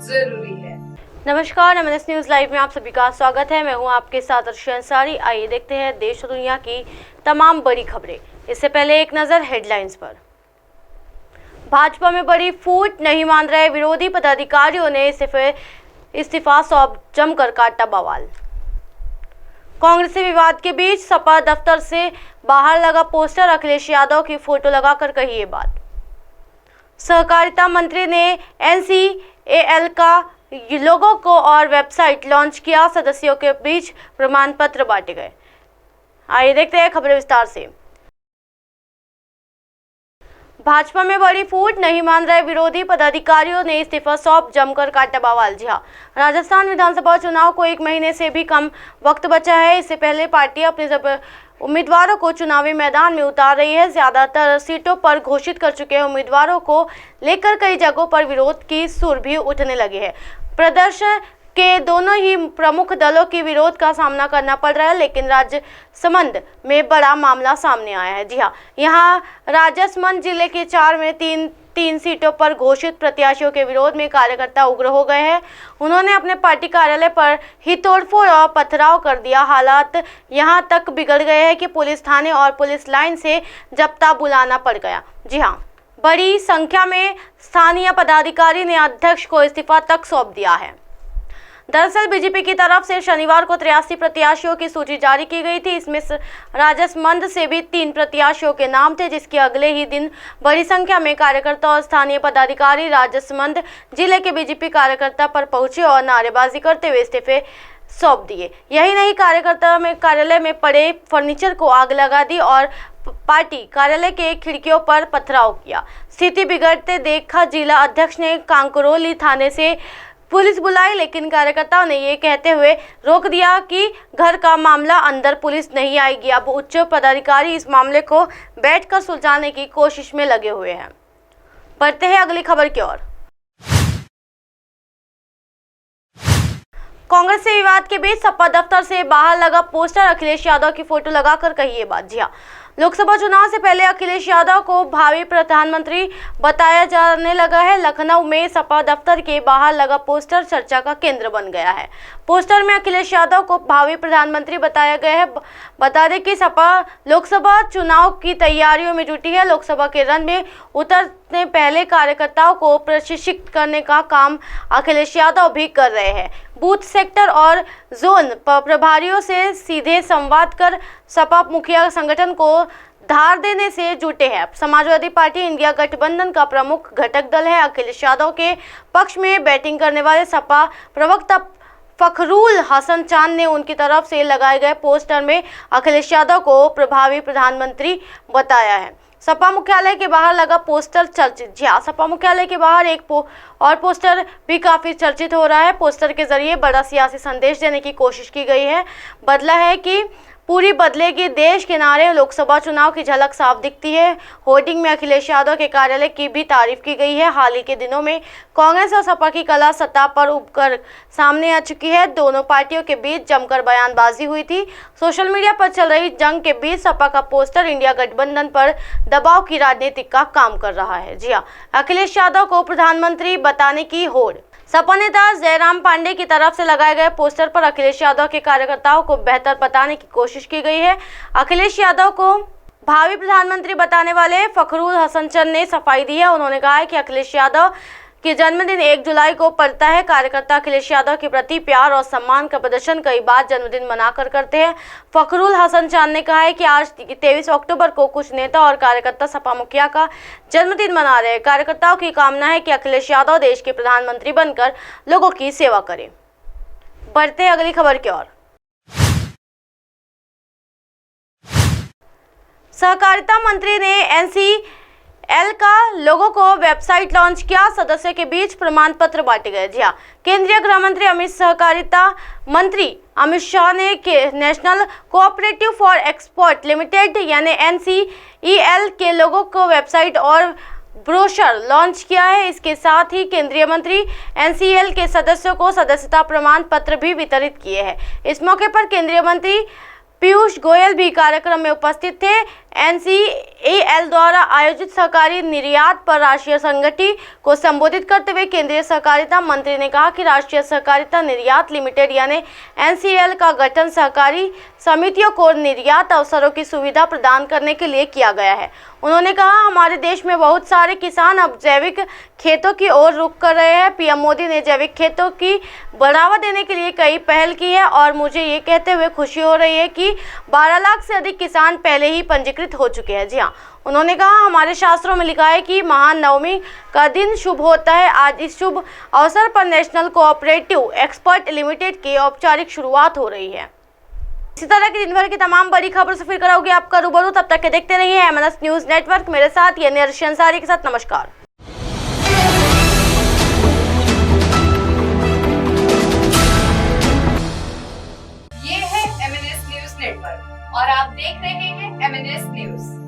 जरूरी है। नमस्कार, एमएनएस न्यूज लाइव में आप सभी का स्वागत है। मैं हूं आपके साथ अर्शी अंसारी। आइए देखते हैं देश और दुनिया की तमाम बड़ी खबरें। इससे पहले एक नजर हेडलाइंस पर। भाजपा में बड़ी फूट, नहीं मान रहे विरोधी पदाधिकारियों ने इस्तीफा सौंप जमकर काटा बवाल। कांग्रेसी विवाद के बीच सपा दफ्तर से बाहर लगा पोस्टर, अखिलेश यादव की फोटो लगाकर कही ये बात। सहकारिता मंत्री ने एनसीएल का लोगों को और वेबसाइट लॉन्च किया, सदस्यों के बीच प्रमाण पत्र बांटे गए। आइए देखते हैं खबरें विस्तार से। भाजपा में बड़ी फूट, नहीं मान रहे विरोधी पदाधिकारियों ने इस्तीफा सौंप जमकर काटा बवाल। जी हां, राजस्थान विधानसभा चुनाव को 1 महीने से भी कम वक्त बचा है। इससे पहले पार्टी अपने उम्मीदवारों को चुनावी मैदान में उतार रही है। ज्यादातर सीटों पर घोषित कर चुके उम्मीदवारों को लेकर कई जगहों पर विरोध की सुर भी उठने लगी है। प्रदर्शन के दोनों ही प्रमुख दलों की विरोध का सामना करना पड़ रहा है, लेकिन राजसमंद में बड़ा मामला सामने आया है। जी हां, यहां राजसमंद जिले के 4 में तीन सीटों पर घोषित प्रत्याशियों के विरोध में कार्यकर्ता उग्र हो गए हैं। उन्होंने अपने पार्टी कार्यालय पर ही तोड़फोड़ और पथराव कर दिया। हालात यहां तक बिगड़ गए हैं कि पुलिस थाने और पुलिस लाइन से जब्ता बुलाना पड़ गया। जी हां, बड़ी संख्या में स्थानीय पदाधिकारी ने अध्यक्ष को इस्तीफा तक सौंप दिया है। दरअसल बीजेपी की तरफ से शनिवार को 83 प्रत्याशियों की सूची जारी की गई थी। इसमें राजसमंद से भी 3 प्रत्याशियों के नाम थे, जिसके अगले ही दिन बड़ी संख्या में कार्यकर्ता और स्थानीय पदाधिकारी राजसमंद जिले के बीजेपी कार्यकर्ता पर पहुंचे और नारेबाजी करते हुए इस्तीफे सौंप दिए। यही नहीं, कार्यालय में पड़े फर्नीचर को आग लगा दी और पार्टी कार्यालय के खिड़कियों पर पथराव किया। स्थिति बिगड़ते देखा जिला अध्यक्ष ने कांकरोली थाने से पुलिस बुलाई, लेकिन कार्यकर्ताओं ने ये कहते हुए रोक दिया कि घर का मामला, अंदर पुलिस नहीं आएगी। अब उच्च पदाधिकारी इस मामले को बैठकर सुलझाने की कोशिश में लगे हुए हैं। बढ़ते हैं अगली खबर की ओर। कांग्रेस से विवाद के बीच सपा दफ्तर से बाहर लगा पोस्टर, अखिलेश यादव की फोटो लगाकर कही ये बात। जी हां, लोकसभा चुनाव से पहले अखिलेश यादव को भावी प्रधानमंत्री बताया जाने लगा है। लखनऊ में सपा दफ्तर के बाहर लगा पोस्टर चर्चा का केंद्र बन गया है। पोस्टर में अखिलेश यादव को भावी प्रधानमंत्री बताया गया है। बता दें कि सपा लोकसभा चुनाव की तैयारियों में जुटी है। लोकसभा के रण में उतरने पहले कार्यकर्ताओं को प्रशिक्षित करने का काम अखिलेश यादव भी कर रहे हैं। बूथ, सेक्टर और जोन प्रभारियों से सीधे संवाद कर सपा मुखिया संगठन को धार देने से जुटे हैं। समाजवादी पार्टी इंडिया गठबंधन का प्रमुख घटक दल है। अखिलेश यादव के पक्ष में बैटिंग करने वाले सपा प्रवक्ता फखरुल हसन चांद ने उनकी तरफ से लगाए गए पोस्टर में अखिलेश यादव को प्रभावी प्रधानमंत्री बताया है। सपा मुख्यालय के बाहर लगा पोस्टर चर्चित। जी हां, सपा मुख्यालय के बाहर एक और पोस्टर भी काफी चर्चित हो रहा है। पोस्टर के जरिए बड़ा सियासी संदेश देने की कोशिश की गई है। बदला है कि पूरी बदलेगी देश के नारे लोकसभा चुनाव की झलक साफ दिखती है। होर्डिंग में अखिलेश यादव के कार्यालय की भी तारीफ की गई है। हाल ही के दिनों में कांग्रेस और सपा की कला सतह पर उभर सामने आ चुकी है। दोनों पार्टियों के बीच जमकर बयानबाजी हुई थी। सोशल मीडिया पर चल रही जंग के बीच सपा का पोस्टर इंडिया गठबंधन पर दबाव की राजनीति का काम कर रहा है। जी हाँ, अखिलेश यादव को प्रधानमंत्री बताने की होड़। सपा नेता जयराम पांडे की तरफ से लगाए गए पोस्टर पर अखिलेश यादव के कार्यकर्ताओं को बेहतर बताने की कोशिश की गई है। अखिलेश यादव को भावी प्रधानमंत्री बताने वाले फखरुल हसन चांद ने सफाई दी है। उन्होंने कहा है कि अखिलेश यादव के जन्मदिन 1 जुलाई को पड़ता है। कार्यकर्ता अखिलेश यादव के प्रति प्यार और सम्मान का प्रदर्शन कई बार जन्मदिन मनाकर करते हैं। फखरुल हसन चांद ने कहा है कि आज 23 अक्टूबर को कुछ नेता और कार्यकर्ता सपा मुखिया का जन्मदिन मना रहे हैं। कार्यकर्ताओं की कामना है कि अखिलेश यादव देश के प्रधानमंत्री बनकर लोगों की सेवा करें। बढ़ते हैं अगली खबर की ओर। सहकारिता मंत्री ने एनसीएल का लोगों को वेबसाइट लॉन्च किया, सदस्यों के बीच प्रमाण पत्र बांटे गए। जी हां, केंद्रीय गृह मंत्री सहकारिता मंत्री अमित शाह ने national cooperative for export limited यानी एनसीईएल के लोगों को वेबसाइट और ब्रोशर लॉन्च किया है। इसके साथ ही केंद्रीय मंत्री एनसीएल के सदस्यों को सदस्यता प्रमाण पत्र भी वितरित किए हैं। इस मौके पर केंद्रीय मंत्री पीयूष गोयल भी कार्यक्रम में उपस्थित थे। NCAL द्वारा आयोजित सहकारी निर्यात पर राष्ट्रीय संगठन को संबोधित करते हुए केंद्रीय सहकारिता मंत्री ने कहा कि राष्ट्रीय सहकारिता निर्यात लिमिटेड यानी NCAL का गठन सहकारी समितियों को निर्यात अवसरों की सुविधा प्रदान करने के लिए किया गया है। उन्होंने कहा, हमारे देश में बहुत सारे किसान अब जैविक खेतों की ओर रुख कर रहे हैं। पीएम मोदी ने जैविक खेतों की बढ़ावा देने के लिए कई पहल की है और मुझे ये कहते हुए खुशी हो रही है कि 12 लाख से अधिक किसान पहले ही पंजीकृत हो चुके हैं। जी हाँ, उन्होंने कहा, हमारे शास्त्रों में लिखा है कि महान नवमी का दिन शुभ होता है। आज इस शुभ अवसर पर नेशनल कोऑपरेटिव एक्सपर्ट लिमिटेड की औपचारिक शुरुआत हो रही है। इसी तरह की दिन भर की तमाम बड़ी खबरों से फिर कराओगे आपका रूबरू। तब तक के देखते रहिए MNS न्यूज नेटवर्क। मेरे साथ यानी अर्शी अंसारी के साथ नमस्कार। ये है MNS न्यूज नेटवर्क और आप देख रहे हैं MNS न्यूज।